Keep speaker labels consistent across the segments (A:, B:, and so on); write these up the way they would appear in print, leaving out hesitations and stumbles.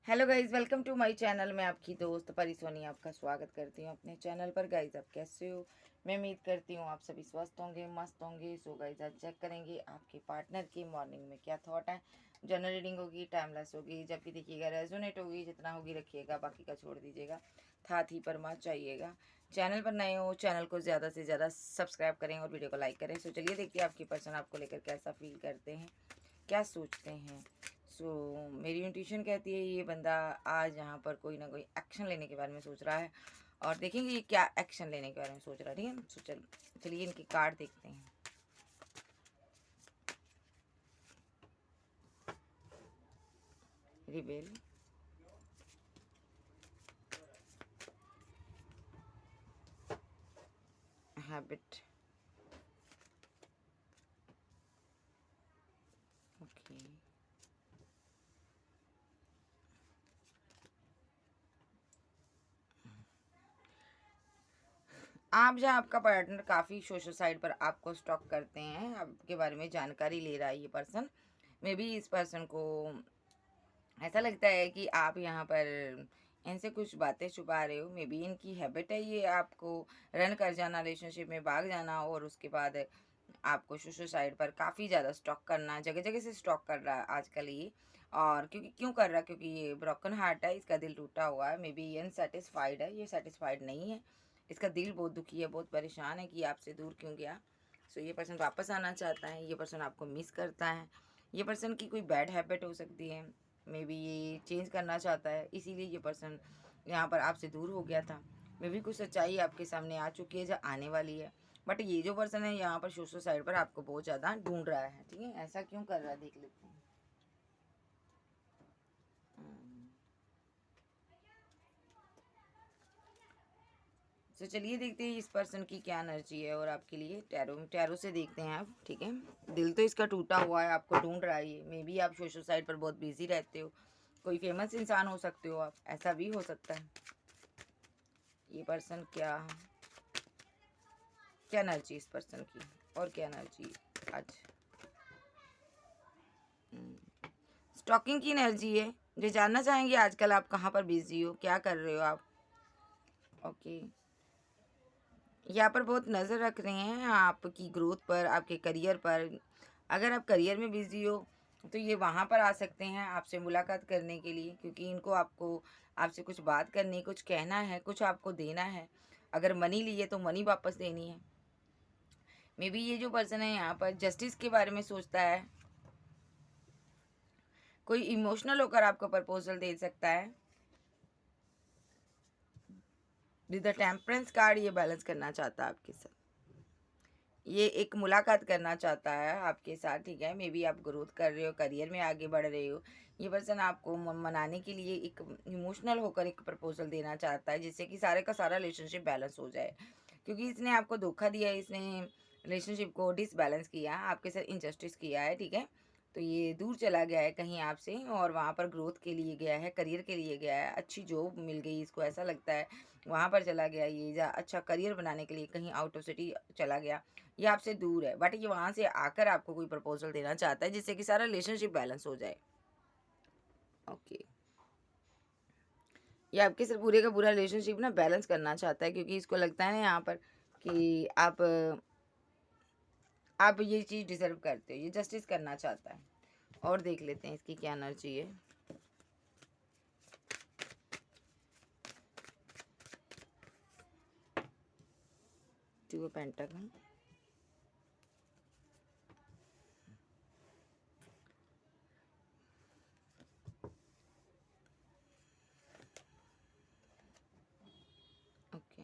A: Hello guys, welcome to my channel. मैं आपकी दोस्त परी सोनी आपका स्वागत करती हूँ अपने चैनल पर। गाइज आप कैसे हो? मैं उम्मीद करती हूँ आप सभी स्वस्थ होंगे, मस्त होंगे। सो गाइज आज चेक करेंगे आपके पार्टनर की मॉर्निंग में क्या थॉट है। जनरल रीडिंग होगी, टाइमलेस होगी, जब भी देखिएगा रेजोनेट होगी, जितना होगी रखिएगा, बाकी का छोड़ दीजिएगा। था थी पर मत चाहिएगा। चैनल पर नए हो, चैनल को ज़्यादा से ज़्यादा सब्सक्राइब करें और वीडियो को लाइक करें। सो चलिए देखिए आपके पर्सन आपको लेकर कैसा फील करते हैं, क्या सोचते हैं। मेरी इंट्यूशन कहती है ये बंदा आज यहाँ पर कोई ना कोई एक्शन लेने के बारे में सोच रहा है, और देखेंगे ये क्या एक्शन लेने के बारे में सोच रहा है। ठीक है, चलिए इनकी कार्ड देखते हैं। रिबेल, हैबिट, ओके, आप जहाँ आपका पार्टनर काफ़ी सोशल साइड पर आपको स्टॉक करते हैं, आपके बारे में जानकारी ले रहा है ये पर्सन। मे बी इस पर्सन को ऐसा लगता है कि आप यहाँ पर इनसे कुछ बातें छुपा रहे हो। मे बी इनकी हैबिट है ये आपको रन कर जाना, रिलेशनशिप में भाग जाना, और उसके बाद आपको सोशल साइड पर काफ़ी ज़्यादा स्टॉक करना, जगह जगह से स्टॉक कर रहा है आजकल ये। और क्योंकि क्यों कर रहा है, क्योंकि ये ब्रोकन हार्ट है, इसका दिल टूटा हुआ है। मे बी ये अनसेटिस्फाइड है, ये सेटिस्फाइड नहीं है, इसका दिल बहुत दुखी है, बहुत परेशान है कि आपसे दूर क्यों गया। ये पर्सन वापस आना चाहता है, ये पर्सन आपको मिस करता है। ये पर्सन की कोई बैड हैबिट हो सकती है, मे बी ये चेंज करना चाहता है, इसीलिए ये पर्सन यहाँ पर आपसे दूर हो गया था। मे बी कुछ सच्चाई आपके सामने आ चुकी है, जो आने वाली है। बट ये जो पर्सन है यहाँ पर सोशल साइड पर आपको बहुत ज़्यादा ढूंढ रहा है। ठीक है, ऐसा क्यों कर रहा है देख लेते हैं। तो चलिए देखते हैं इस पर्सन की क्या एनर्जी है और आपके लिए। टैरो टैरो से देखते हैं आप। ठीक है, दिल तो इसका टूटा हुआ है, आपको ढूंढ रहा है ये। मे बी आप सोशल साइड पर बहुत बिजी रहते हो, कोई फेमस इंसान हो सकते हो आप, ऐसा भी हो सकता है। ये पर्सन क्या क्या एनर्जी इस पर्सन की, और क्या एनर्जी आज। स्टॉकिंग की एनर्जी है, जो जानना चाहेंगे आजकल आप कहाँ पर बिजी हो, क्या कर रहे हो आप। ओके, यहाँ पर बहुत नज़र रख रहे हैं आपकी ग्रोथ पर, आपके करियर पर। अगर आप करियर में बिजी हो तो ये वहाँ पर आ सकते हैं आपसे मुलाकात करने के लिए, क्योंकि इनको आपसे कुछ बात करनी, कुछ कहना है, कुछ आपको देना है। अगर मनी लिए तो मनी वापस देनी है। मे बी ये जो पर्सन है यहाँ पर जस्टिस के बारे में सोचता है, कोई इमोशनल होकर आपको प्रपोजल दे सकता है। विद द टेम्परेंस कार्ड ये बैलेंस करना चाहता है आपके साथ, ये एक मुलाकात करना चाहता है आपके साथ। ठीक है, मे बी आप ग्रोथ कर रहे हो, करियर में आगे बढ़ रहे हो। ये पर्सन आपको मनाने के लिए एक इमोशनल होकर एक प्रपोजल देना चाहता है, जिससे कि सारे का सारा रिलेशनशिप बैलेंस हो जाए। क्योंकि इसने आपको धोखा दिया है, इसने रिलेशनशिप को डिसबैलेंस किया, आपके साथ इनजस्टिस किया है। ठीक है, तो ये दूर चला गया है कहीं आपसे, और वहाँ पर ग्रोथ के लिए गया है, करियर के लिए गया है, अच्छी जॉब मिल गई इसको, ऐसा लगता है वहाँ पर चला गया ये, या अच्छा करियर बनाने के लिए कहीं आउट ऑफ सिटी चला गया। ये आपसे दूर है, बट ये वहाँ से आकर आपको कोई प्रपोजल देना चाहता है, जिससे कि सारा रिलेशनशिप बैलेंस हो जाए। ओके, ये आपके साथ पूरे का पूरा रिलेशनशिप ना बैलेंस करना चाहता है, क्योंकि इसको लगता है ना यहाँ पर कि आप ये चीज़ डिजर्व करते हो, ये जस्टिस करना चाहता है। और देख लेते हैं इसकी क्या एनर्जी है। Two of pentacle, okay,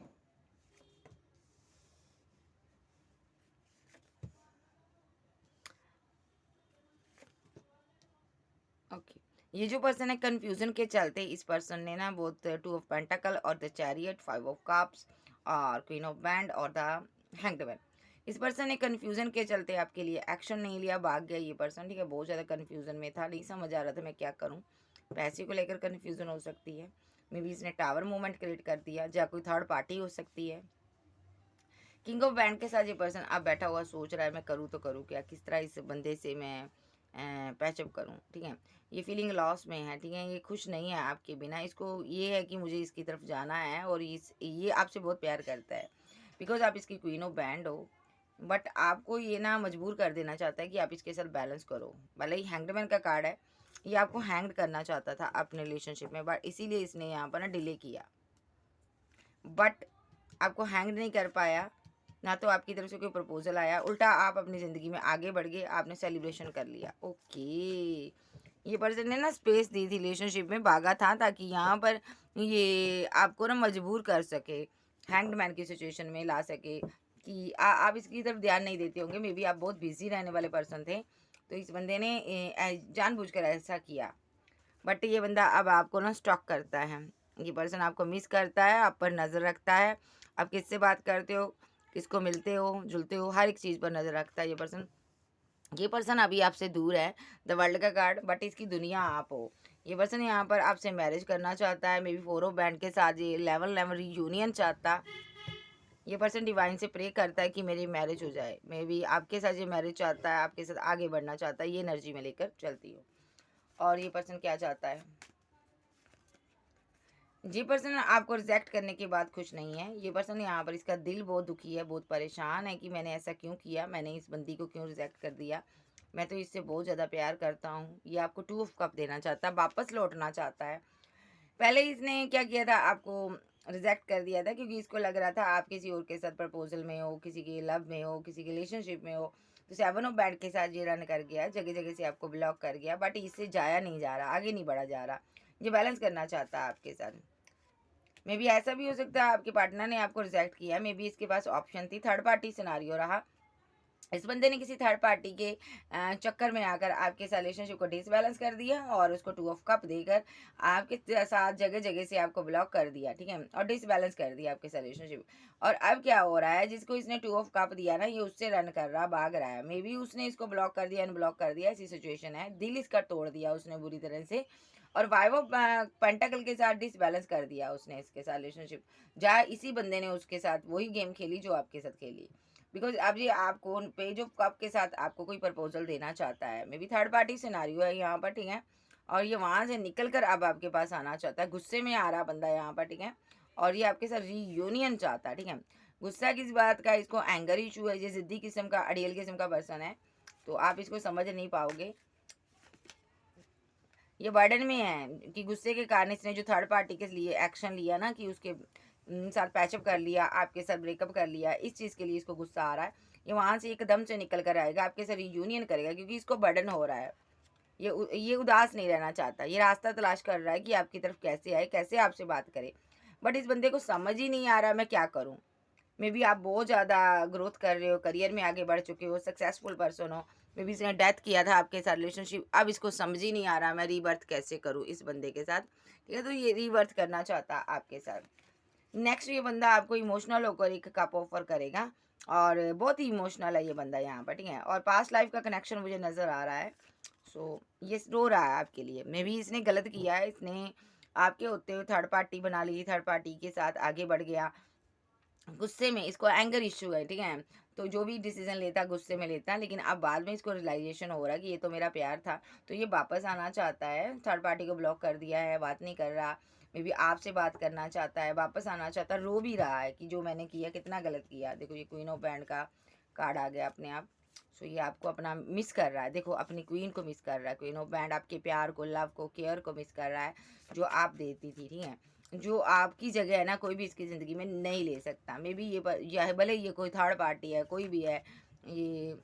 A: okay. ये जो पर्सन है कंफ्यूजन के चलते इस पर्सन ने ना बहुत टू ऑफ पेंटाकल और the chariot, five of cups और क्वीन ऑफ बैंड और द हैंग्ड मैन। इस पर्सन ने कंफ्यूजन के चलते आपके लिए एक्शन नहीं लिया, भाग गया ये पर्सन। ठीक है, बहुत ज़्यादा कंफ्यूजन में था, नहीं समझ आ रहा था मैं क्या करूँ। पैसे को लेकर कंफ्यूजन हो सकती है, मे बी इसने टावर मूवमेंट क्रिएट कर दिया, या कोई थर्ड पार्टी हो सकती है। किंग ऑफ बैंड के साथ ये पर्सन अब बैठा हुआ सोच रहा है मैं करूँ तो करूँ क्या, किस तरह इस बंदे से मैं पैचअप करूँ, ठीक है। ये फीलिंग लॉस में है, ठीक है, ये खुश नहीं है आपके बिना, इसको ये है कि मुझे इसकी तरफ जाना है और ये आपसे बहुत प्यार करता है, बिकॉज आप इसकी क्वीन ऑफ बैंड हो। बट आपको ये ना मजबूर कर देना चाहता है कि आप इसके साथ बैलेंस करो। भले ही हैंगड का कार्ड है, ये आपको हैंग करना चाहता था अपने रिलेशनशिप में, बट इसीलिए इसने यहाँ पर ना डिले किया। बट आपको हैंग नहीं कर पाया, ना तो आपकी तरफ से कोई प्रपोजल आया, उल्टा आप अपनी ज़िंदगी में आगे बढ़ गए, आपने सेलिब्रेशन कर लिया। ओके, ये पर्सन ने ना स्पेस दी थी, रिलेशनशिप में भागा था ताकि यहाँ पर ये आपको ना मजबूर कर सके, हैंग्ड मैन की सिचुएशन में ला सके कि आप इसकी तरफ ध्यान नहीं देते होंगे। मे बी आप बहुत बिजी रहने वाले पर्सन थे, तो इस बंदे ने जानबूझकर ऐसा किया। बट ये बंदा अब आपको ना स्टॉक करता है, ये पर्सन आपको मिस करता है, आप पर नज़र रखता है, आप किससे बात करते हो, किसको मिलते हो, जुलते हो, हर एक चीज़ पर नज़र रखता है ये पर्सन। ये पर्सन अभी आपसे दूर है, द वर्ल्ड का कार्ड, बट इसकी दुनिया आप हो। ये पर्सन यहाँ पर आपसे मैरिज करना चाहता है, मे बी 4 ऑफ बैंड के साथ ये लेवल रीयूनियन चाहता। ये पर्सन डिवाइन से प्रे करता है कि मेरी मैरिज हो जाए, मे बी आपके साथ ये मैरिज चाहता है, आपके साथ आगे बढ़ना चाहता है, ये एनर्जी में लेकर चलती हो। और ये पर्सन क्या चाहता है, ये पर्सन आपको रिजेक्ट करने के बाद खुश नहीं है। ये पर्सन यहाँ पर इसका दिल बहुत दुखी है, बहुत परेशान है कि मैंने ऐसा क्यों किया, मैंने इस बंदी को क्यों रिजेक्ट कर दिया, मैं तो इससे बहुत ज़्यादा प्यार करता हूँ। ये आपको 2 ऑफ कप देना चाहता है, वापस लौटना चाहता है। पहले इसने क्या किया था, आपको रिजेक्ट कर दिया था क्योंकि इसको लग रहा था आप किसी और के साथ प्रपोजल में हो, किसी के लव में हो, किसी के रिलेशनशिप में हो। तो 7 ऑफ बैंड के साथ ये रन कर गया, जगह जगह से आपको ब्लॉक कर गया, बट इससे जाया नहीं जा रहा, आगे नहीं बढ़ा जा रहा। ये बैलेंस करना चाहता है आपके साथ। मे बी ऐसा भी हो सकता है आपके पार्टनर ने आपको रिजेक्ट किया, मे बी इसके पास ऑप्शन थी, थर्ड पार्टी सिनारियो रहा। इस बंदे ने किसी थर्ड पार्टी के चक्कर में आकर आपके रिलेशनशिप को डिसबैलेंस कर दिया और उसको 2 ऑफ कप देकर आपके साथ जगह जगह से आपको ब्लॉक कर दिया, ठीक है, और डिसबैलेंस कर दिया आपके रिलेशनशिप। और अब क्या हो रहा है, जिसको इसने 2 ऑफ कप दिया ना, ये उससे रन कर रहा, भाग रहा है। मे बी उसने इसको ब्लॉक कर दिया, अनब्लॉक कर दिया, ऐसी सिचुएशन है, दिल इसका तोड़ दिया उसने बुरी तरह से। और 5 ऑफ पेंटाकल के साथ डिसबैलेंस कर दिया उसने इसके साथ रिलेशनशिप, जहाँ इसी बंदे ने उसके साथ वही गेम खेली जो आपके साथ खेली। बिकॉज अब ये आपको पेज ऑफ कप के साथ आपको कोई प्रपोजल देना चाहता है, may be third party scenario है यहाँ पर, ठीक है। और ये वहाँ से निकल कर अब आपके पास आना चाहता है, गुस्से में आ रहा बंदा यहाँ पर, ठीक है। और ये आपके साथ रीयूनियन चाहता है, ठीक है। गुस्सा किस बात का, इसको एंगर इशू है, ये जिद्दी किस्म का, अड़ियल किस्म का पर्सन है, तो आप इसको समझ नहीं पाओगे। ये बर्डन में है कि गुस्से के कारण इसने जो थर्ड पार्टी के लिए एक्शन लिया ना, कि उसके साथ पैचअप कर लिया, आपके साथ ब्रेकअप कर लिया, इस चीज़ के लिए इसको गुस्सा आ रहा है। ये वहाँ से एकदम से निकल कर आएगा, आपके साथ रीयूनियन करेगा क्योंकि इसको बर्डन हो रहा है। ये उदास नहीं रहना चाहता, ये रास्ता तलाश कर रहा है कि आपकी तरफ कैसे आए, कैसे आपसे बात करे। बट इस बंदे को समझ ही नहीं आ रहा मैं क्या करूँ। मे बी आप बहुत ज़्यादा ग्रोथ कर रहे हो, करियर में आगे बढ़ चुके हो, सक्सेसफुल पर्सन हो, मे बी इसने डेथ किया था आपके साथ रिलेशनशिप, अब इसको समझ ही नहीं आ रहा मैं रीबर्थ कैसे करूँ इस बंदे के साथ, ठीक है। तो ये रीबर्थ करना चाहता आपके साथ। नेक्स्ट ये बंदा आपको इमोशनल होकर एक कप ऑफर करेगा, और बहुत ही इमोशनल है ये बंदा यहाँ पर, ठीक है। और पास्ट लाइफ का कनेक्शन मुझे नज़र आ रहा है। सो ये रो रहा है आपके लिए, मे बी इसने गलत किया है, इसने आपके होते हुए थर्ड पार्टी बना ली, थर्ड पार्टी के साथ आगे बढ़ गया गुस्से में, इसको एंगर इश्यू है, ठीक है। तो जो भी डिसीजन लेता गुस्से में लेता, लेकिन अब बाद में इसको रियलाइजेशन हो रहा है कि ये तो मेरा प्यार था, तो ये वापस आना चाहता है। थर्ड पार्टी को ब्लॉक कर दिया है, बात नहीं कर रहा, मे बी आपसे बात करना चाहता है, वापस आना चाहता है, रो भी रहा है कि जो मैंने किया कितना गलत किया। देखो ये क्वीन ऑफ बैंड का कार्ड आ गया अपने आप। सो ये आपको अपना मिस कर रहा है, देखो अपनी क्वीन को मिस कर रहा है। क्वीन ऑफ बैंड आपके प्यार को, लव को, केयर को मिस कर रहा है जो आप देती थी, ठीक है। जो आपकी जगह है ना, कोई भी इसकी ज़िंदगी में नहीं ले सकता। मे बी ये भले ये कोई थर्ड पार्टी है, कोई भी है, ये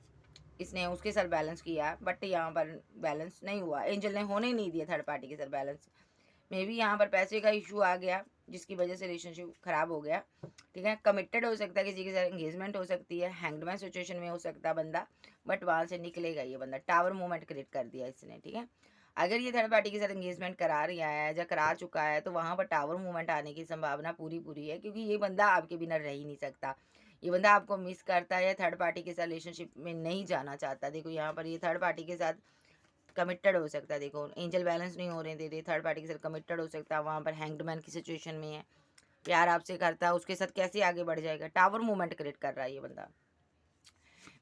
A: इसने उसके साथ बैलेंस किया, बट यहाँ पर बैलेंस नहीं हुआ, एंजल ने होने नहीं दिया थर्ड पार्टी के साथ बैलेंस। मे बी यहाँ पर पैसे का इशू आ गया जिसकी वजह से रिलेशनशिप ख़राब हो गया, ठीक है। कमिटेड हो सकता है, किसी के साथ एंगेजमेंट हो सकती है, हैंगडमैन सिचुएशन में हो सकता है बंदा, बट वहाँ से निकलेगा ये बंदा। टावर मूवमेंट क्रिएट कर दिया इसने, ठीक है। अगर ये थर्ड पार्टी के साथ एंगेजमेंट करा रहा है या करा चुका है, तो वहाँ पर टावर मूवमेंट आने की संभावना पूरी पूरी है, क्योंकि ये बंदा आपके बिना रह ही नहीं सकता। ये बंदा आपको मिस करता है या थर्ड पार्टी के साथ रिलेशनशिप में नहीं जाना चाहता। देखो यहाँ पर ये थर्ड पार्टी के साथ कमिटेड हो सकता है, देखो एंजल बैलेंस नहीं हो रहे दे रहे, थर्ड पार्टी के साथ कमिटेड हो सकता है, वहाँ पर हैंगडमैन की सिचुएशन में है, प्यार आपसे करता है, उसके साथ कैसे आगे बढ़ जाएगा, टावर मूवमेंट क्रिएट कर रहा है ये बंदा।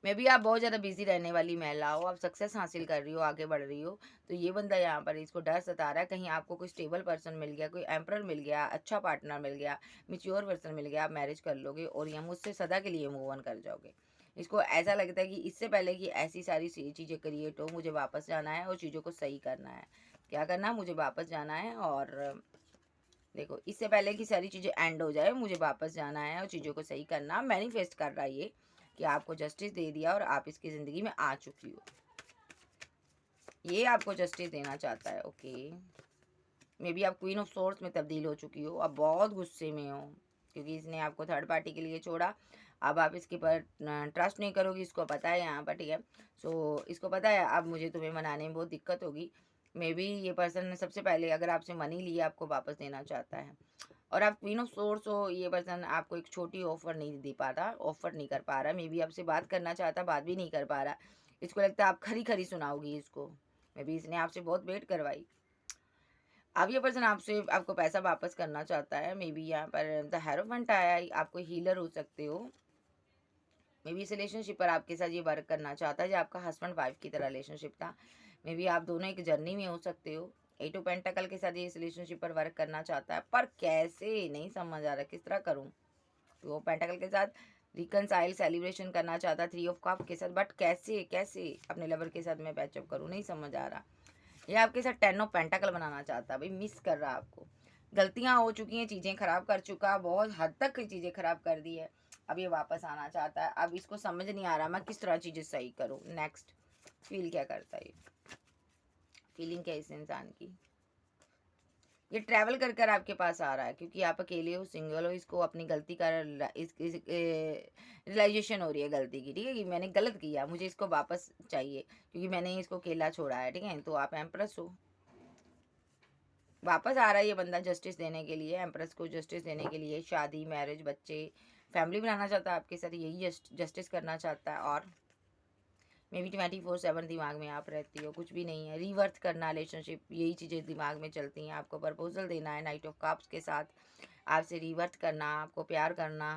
A: मे बी आप बहुत ज़्यादा बिजी रहने वाली महिला हो, आप सक्सेस हासिल कर रही हो, आगे बढ़ रही हो, तो ये बंदा यहाँ पर इसको डर सता रहा है कहीं आपको कोई स्टेबल पर्सन मिल गया, कोई एम्परर मिल गया, अच्छा पार्टनर मिल गया, मैच्योर पर्सन मिल गया, आप मैरिज कर लोगे और यहाँ मुझसे सदा के लिए मूव ऑन कर जाओगे। इसको ऐसा लगता है कि इससे पहले कि ऐसी सारी चीज़ें क्रिएट हो, मुझे वापस जाना है और चीज़ों को सही करना है। क्या करना है? मुझे वापस जाना है और देखो, इससे पहले कि सारी चीज़ें एंड हो जाए, मुझे वापस जाना है और चीज़ों को सही करना। मैनिफेस्ट कर रहा है ये कि आपको जस्टिस दे दिया और आप इसकी ज़िंदगी में आ चुकी हो। ये आपको जस्टिस देना चाहता है। ओके, मे बी आप क्वीन ऑफ सोर्स में तब्दील हो चुकी हो, अब बहुत गुस्से में हो क्योंकि इसने आपको थर्ड पार्टी के लिए छोड़ा। अब आप इसके पर ट्रस्ट नहीं करोगी, इसको पता है यहाँ पर, ठीक है। सो इसको पता है अब मुझे तुम्हें मनाने में बहुत दिक्कत होगी। मे बी ये पर्सन सबसे पहले अगर आपसे मनी लिए आपको वापस देना चाहता है और आप क्वीन ऑफ सोर्स हो, ये पर्सन आपको एक छोटी ऑफर नहीं दे पा रहा, ऑफर नहीं कर पा रहा। मे बी आपसे बात करना चाहता, बात भी नहीं कर पा रहा। इसको लगता है आप खरी खरी सुनाओगी इसको। मे बी इसने आपसे बहुत वेट करवाई। अब ये पर्सन आपसे आपको पैसा वापस करना चाहता है। मे बी यहाँ पर द हेरोफेंट आया है, आपको हीलर हो सकते हो। मे बी इस रिलेशनशिप पर आपके साथ ये वर्क करना चाहता है जो आपका हस्बैंड वाइफ की तरह रिलेशनशिप था। मे बी आप दोनों एक जर्नी में हो सकते हो। 8 ऑफ पेंटाकल के साथ ये इस रिलेशनशिप पर वर्क करना चाहता है, पर कैसे नहीं समझ आ रहा, किस तरह करूँ। तो पेंटाकल के साथ रिकनसाइल सेलिब्रेशन करना चाहता है 3 ऑफ कप के साथ, बट कैसे कैसे अपने लवर के साथ मैं पैचअप करूँ, नहीं समझ आ रहा। ये आपके साथ 10 ऑफ पेंटाकल बनाना चाहता है, भाई मिस कर रहा है आपको। गलतियां हो चुकी हैं, चीज़ें खराब कर चुका, बहुत हद तक चीज़ें खराब कर दी है। अब ये वापस आना चाहता है। अब इसको समझ नहीं आ रहा मैं किस तरह चीज़ें सही करूँ। नेक्स्ट, फील क्या करता है ये, फीलिंग क्या है इस इंसान की। ये ट्रैवल कर कर आपके पास आ रहा है क्योंकि आप अकेले हो, सिंगल हो। इसको अपनी गलती का रियलाइजेशन हो रही है गलती की, ठीक है, कि मैंने गलत किया, मुझे इसको वापस चाहिए क्योंकि मैंने इसको अकेला छोड़ा है, ठीक है। तो आप एम्प्रेस हो, वापस आ रहा है ये बंदा जस्टिस देने के लिए, एम्प्रेस को जस्टिस देने के लिए। शादी, मैरिज, बच्चे, फैमिली बनाना चाहता है आपके साथ, यही जस्टिस करना चाहता है। और मे बी 24/7 दिमाग में आप रहती हो, कुछ भी नहीं है। रिवर्थ करना रिलेशनशिप, यही चीज़ें दिमाग में चलती हैं। आपको प्रपोजल देना है नाइट ऑफ कप्स के साथ, आपसे रिवर्थ करना, आपको प्यार करना।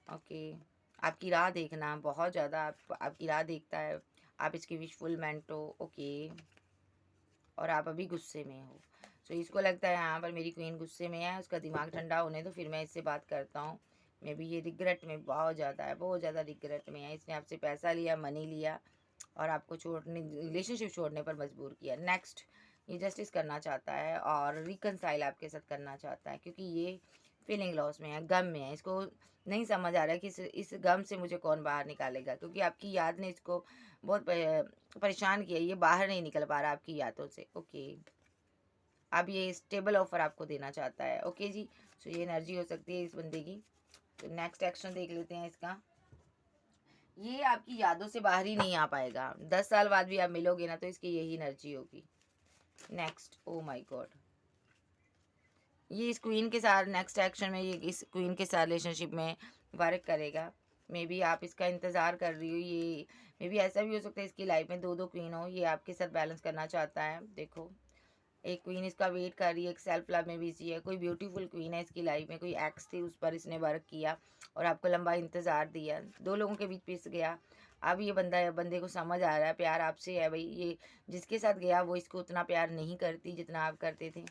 A: ओके, आपकी राह देखना, बहुत ज़्यादा आपकी राह देखता है। आप इसकी विशफुलमेंट हो। ओके, और आप अभी गुस्से में हो। सो इसको लगता है यहाँ पर मेरी क्वीन गुस्से में है, उसका दिमाग ठंडा होने दो फिर मैं इससे बात करता हूँ। मे बी ये रिग्रेट में बहुत ज़्यादा है, बहुत ज़्यादा रिग्रेट में है। इसने आपसे पैसा लिया, मनी लिया और आपको छोड़ने, रिलेशनशिप छोड़ने पर मजबूर किया। नेक्स्ट, ये जस्टिस करना चाहता है और रिकनसाइल आपके साथ करना चाहता है क्योंकि ये फीलिंग लॉस में है, गम में है। इसको नहीं समझ आ रहा है कि इस गम से मुझे कौन बाहर निकालेगा क्योंकि आपकी याद ने इसको बहुत परेशान किया। ये बाहर नहीं निकल पा रहा आपकी यादों से। ओके, अब ये स्टेबल ऑफर आपको देना चाहता है। ओके जी, सो ये एनर्जी हो सकती है इस बंदे की। तो नेक्स्ट एक्शन देख लेते हैं इसका। ये आपकी यादों से बाहर ही नहीं आ पाएगा। 10 साल बाद भी आप मिलोगे ना तो इसकी यही एनर्जी होगी। नेक्स्ट, ओ माय गॉड, ये इस क्वीन के साथ नेक्स्ट एक्शन में, ये इस क्वीन के साथ रिलेशनशिप में वर्क करेगा। मे बी आप इसका इंतज़ार कर रही हो। ये मे बी ऐसा भी हो सकता है इसकी लाइफ में दो दो क्वीन हो। ये आपके साथ बैलेंस करना चाहता है। देखो, एक क्वीन इसका वेट कर रही है, एक सेल्फ लव में बिजी है। कोई ब्यूटीफुल क्वीन है इसकी लाइफ में, कोई एक्स थी उस पर इसने वर्क किया और आपको लंबा इंतज़ार दिया, दो लोगों के बीच पिस गया। अब ये बंदे को समझ आ रहा है प्यार आपसे है। भाई ये जिसके साथ गया वो इसको उतना प्यार नहीं करती जितना आप करते थे।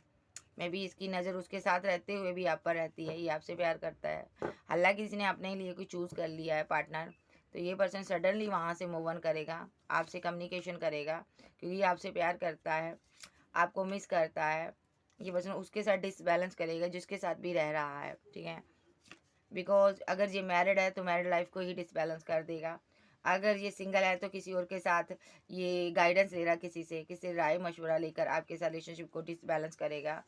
A: मैं भी इसकी नज़र उसके साथ रहते हुए भी आप पर रहती है। ये आपसे प्यार करता है, हालांकि इसने अपने लिए कोई चूज़ कर लिया है पार्टनर। तो ये पर्सन सडनली वहाँ से मूव ऑन करेगा, आपसे कम्युनिकेशन करेगा क्योंकि ये आपसे प्यार करता है, आपको मिस करता है। ये पर्सन उसके साथ डिसबैलेंस करेगा जिसके साथ भी रह रहा है, ठीक है। बिकॉज अगर ये मैरिड है तो मैरिड लाइफ को ही डिसबैलेंस कर देगा। अगर ये सिंगल है तो किसी और के साथ ये गाइडेंस ले रहा, किसी से किसी राय मशवरा लेकर आपके साथ रिलेशनशिप को डिसबैलेंस करेगा।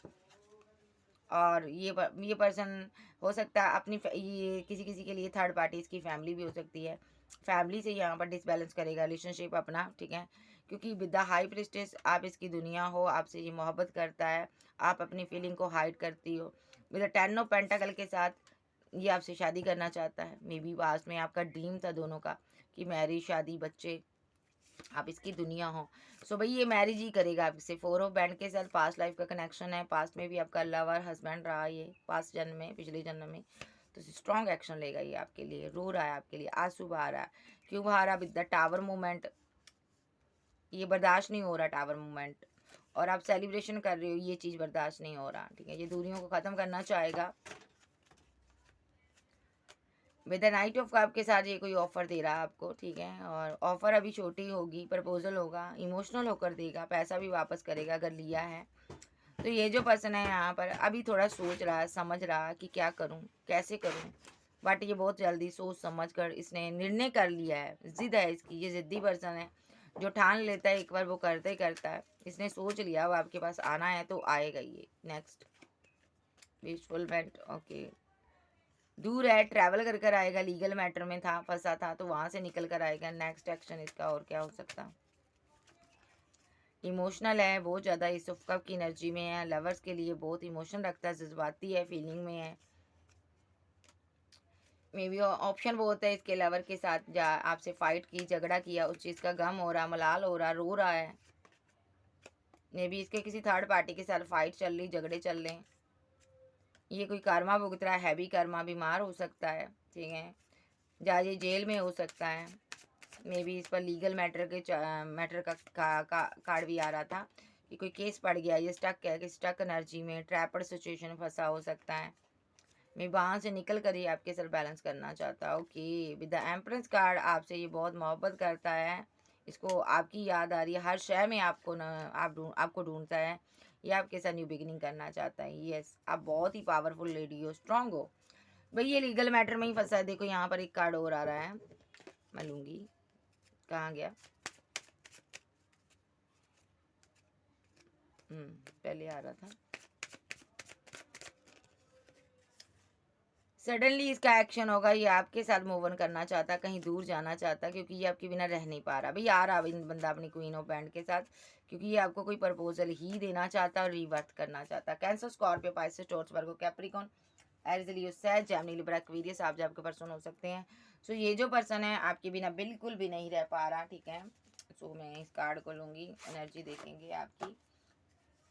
A: और ये पर्सन हो सकता है अपनी ये किसी किसी के लिए थर्ड पार्टी, इसकी फैमिली भी हो सकती है। फैमिली से यहाँ पर डिसबैलेंस करेगा रिलेशनशिप अपना, ठीक है। क्योंकि विद द हाई प्रिस्टेस आप इसकी दुनिया हो, आपसे ये मोहब्बत करता है, आप अपनी फीलिंग को हाइड करती हो। विद द 10 ऑफ पेंटाकल के साथ ये आपसे शादी करना चाहता है। मे बी पास्ट में आपका ड्रीम था दोनों का कि मैरिज, शादी, बच्चे, आप इसकी दुनिया हो। सो भाई ये मैरिज ही करेगा आपसे। 4 ऑफ बैंड के साथ पास्ट लाइफ का कनेक्शन है, पास्ट में भी आपका लवर हस्बैंड रहा ये, पास्ट जन्म में, पिछले जन्म में। तो स्ट्रॉन्ग एक्शन लेगा ये आपके लिए, रो रहा है आपके लिए, आंसू बहा रहा है क्यों बाहर आ? विद द टावर मूवमेंट, ये बर्दाश्त नहीं हो रहा टावर मूवमेंट, और आप सेलिब्रेशन कर रहे हो, ये चीज़ बर्दाश्त नहीं हो रहा, ठीक है। ये दूरियों को ख़त्म करना चाहेगा। With the night of cup के साथ ये कोई ऑफ़र दे रहा है आपको, ठीक है। और ऑफ़र अभी छोटी होगी, प्रपोजल होगा, इमोशनल होकर देगा, पैसा भी वापस करेगा अगर लिया है। तो ये जो पर्सन है यहाँ पर अभी थोड़ा सोच रहा है, समझ रहा है कि क्या करूँ, कैसे करूँ, बट ये बहुत जल्दी सोच समझ कर इसने निर्णय कर लिया है। ज़िद है इसकी, ये ज़िद्दी पर्सन है, जो ठान लेता है एक बार वो करता ही करता है। इसने सोच लिया, अब आपके पास आना है तो आएगा ये। Next wish fulfilment, okay. दूर है, ट्रैवल कर कर आएगा, लीगल मैटर में था, फंसा था, तो वहाँ से निकल कर आएगा। नेक्स्ट एक्शन इसका और क्या हो सकता। इमोशनल है बहुत ज़्यादा, इस ऑफ कप की एनर्जी में है, लवर्स के लिए बहुत इमोशन रखता है, जज्बाती है, फीलिंग में है। मे बी ऑप्शन बहुत है इसके लवर के साथ, जा आपसे फाइट की, झगड़ा किया, उस चीज़ का गम हो रहा, मलाल हो रहा, रो रहा है। मे बी इसके किसी थर्ड पार्टी के साथ फाइट चल रही, झगड़े चल रहे हैं। ये कोई कर्मा भुगत रहा है, हैवी कर्मा, बीमार हो सकता है, ठीक है, या ये जेल में हो सकता है। मे बी इस पर लीगल मैटर का कार्ड भी आ रहा था कि कोई केस पड़ गया, ये स्टक है कि स्टक एनर्जी में, ट्रैपड सिचुएशन में फंसा हो सकता है। मैं वहाँ से निकल कर ही आपके साथ बैलेंस करना चाहता हूँ। Okay, with the empress card आपसे ये बहुत मोहब्बत करता है, इसको आपकी याद आ रही है, हर शय में आपको आपको ढूंढता है, ये आपके साथ न्यू बिगिनिंग करना चाहता है। यस, आप बहुत ही पावरफुल लेडी हो, स्ट्रांग हो भाई। ये लीगल मैटर में ही फंसा है। देखो यहाँ पर एक कार्ड और आ रहा है, मैं लूँगी, कहाँ गया, पहले आ रहा था। सडनली इसका एक्शन होगा, ये आपके साथ मूव ऑन करना चाहता, कहीं दूर जाना चाहता, क्योंकि ये आपके बिना रह नहीं पा रहा भाई। आ रहा बंदा अपनी क्वीन ऑफ बैंड के साथ, क्योंकि ये आपको कोई प्रपोजल ही देना चाहता और रिवर्थ करना चाहता। Cancer, Scorpio, Pisces, Taurus, Virgo, Capricorn, Aries, Leo, सैज, जेमिनी, लिब्रा, एक्वेरियस आप जो आपके पर्सन हो सकते हैं। सो ये जो पर्सन है आपके बिना बिल्कुल भी नहीं रह पा रहा, ठीक है। सो मैं इस कार्ड को लूँगी, एनर्जी देखेंगे आपकी।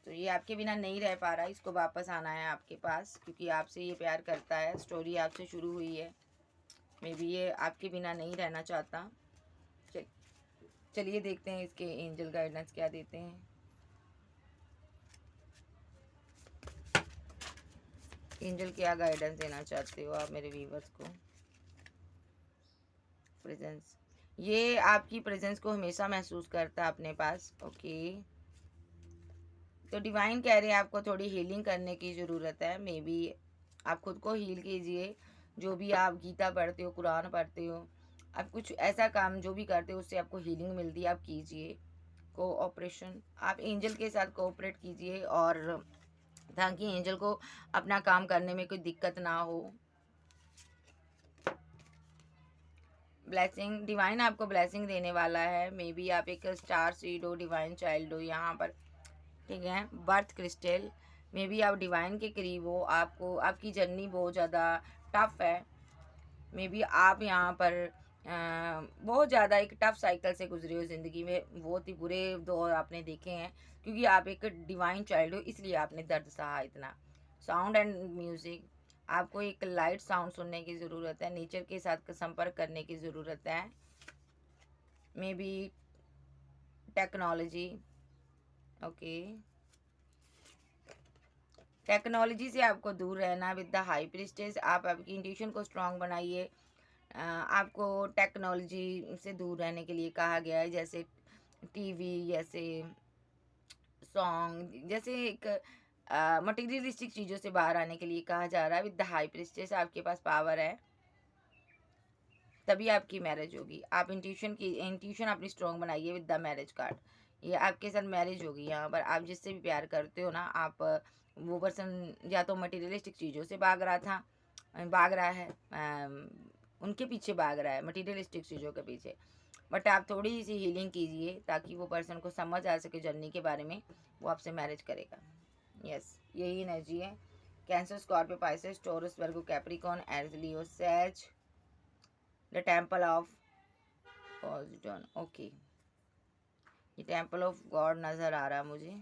A: तो ये आपके बिना नहीं रह पा रहा, इसको वापस आना है आपके पास, क्योंकि आपसे ये प्यार करता है, स्टोरी आपसे शुरू हुई है। मे बी ये आपके बिना नहीं रहना चाहता। चलिए देखते हैं इसके एंजल गाइडेंस क्या देते हैं। एंजल क्या गाइडेंस देना चाहते हो आप मेरे व्यूवर्स को। प्रेजेंस, ये आपकी प्रेजेंस को हमेशा महसूस करता है अपने पास। ओके, तो डिवाइन कह रहे हैं आपको थोड़ी हीलिंग करने की ज़रूरत है। मे बी आप खुद को हील कीजिए, जो भी आप गीता पढ़ते हो, कुरान पढ़ते हो, आप कुछ ऐसा काम जो भी करते हो उससे आपको हीलिंग मिलती है, आप कीजिए। कोऑपरेशन, आप एंजल के साथ कोऑपरेट कीजिए, और ताकि एंजल को अपना काम करने में कोई दिक्कत ना हो। ब्लेसिंग, डिवाइन आपको ब्लेसिंग देने वाला है। मे बी आप एक स्टार सीड हो, डिवाइन चाइल्ड हो यहाँ पर, ठीक है। बर्थ क्रिस्टल, मे बी आप डिवाइन के करीब हो, आपको आपकी जर्नी बहुत ज़्यादा टफ है। मे बी आप यहाँ पर बहुत ज़्यादा एक टफ साइकिल से गुजरे हो ज़िंदगी में, बहुत ही बुरे दौर आपने देखे हैं, क्योंकि आप एक डिवाइन चाइल्ड हो, इसलिए आपने दर्द सहा इतना। साउंड एंड म्यूज़िक, आपको एक लाइट साउंड सुनने की ज़रूरत है, नेचर के साथ संपर्क करने की ज़रूरत है। May be technology, okay, technology से आपको दूर रहना। विद द हाई प्रिस्टेस, आप आपकी इंट्यूशन को स्ट्रांग बनाइए। आपको टेक्नोलॉजी से दूर रहने के लिए कहा गया है, जैसे टीवी, जैसे सॉन्ग, जैसे एक मटेरियलिस्टिक चीज़ों से बाहर आने के लिए कहा जा रहा है। विद द हाई प्रिस्टेस आपके पास पावर है, तभी आपकी मैरिज होगी। आप इंट्यूशन अपनी स्ट्रांग बनाइए। विद द मैरिज कार्ड, ये आपके साथ मैरिज होगी। यहाँ पर आप जिससे भी प्यार करते हो ना, आप वो पर्सन या तो मटेरियलिस्टिक चीज़ों से भाग रहा है, उनके पीछे भाग रहा है, मटेरियलिस्टिक चीज़ों के पीछे। बट आप थोड़ी सी हीलिंग कीजिए ताकि वो पर्सन को समझ आ सके जर्नी के बारे में, वो आपसे मैरिज करेगा। यस, यही एनर्जी है। Cancer, Scorpio, Pisces, Taurus, Virgo, Capricorn, Aries, Leo, Sag, the temple of Poseidon, okay, ये टेम्पल ऑफ गॉड नज़र आ रहा है मुझे।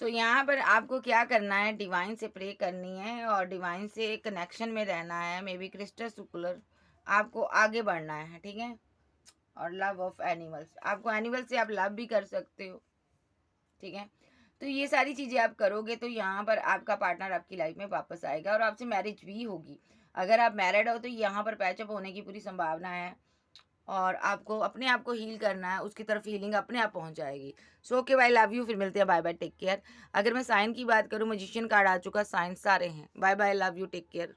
A: सो यहाँ पर आपको क्या करना है, डिवाइन से प्रे करनी है और डिवाइन से कनेक्शन में रहना है। मे बी क्रिस्टल सुकुलर, आपको आगे बढ़ना है, ठीक है। और लव ऑफ एनिमल्स, आपको एनिमल से आप लव भी कर सकते हो, ठीक है। तो ये सारी चीज़ें आप करोगे तो यहाँ पर आपका पार्टनर आपकी लाइफ में वापस आएगा और आपसे मैरिज भी होगी। अगर आप मैरिड हो तो यहाँ पर पैचअप होने की पूरी संभावना है और आपको अपने आप को हील करना है, उसकी तरफ हीलिंग अपने आप पहुँच जाएगी। So okay bye, love you, फिर मिलते हैं, बाय बाय, टेक केयर। अगर मैं साइन की बात करूँ, मैजिशियन कार्ड आ चुका, साइन सारे हैं। Bye bye, love you, take care.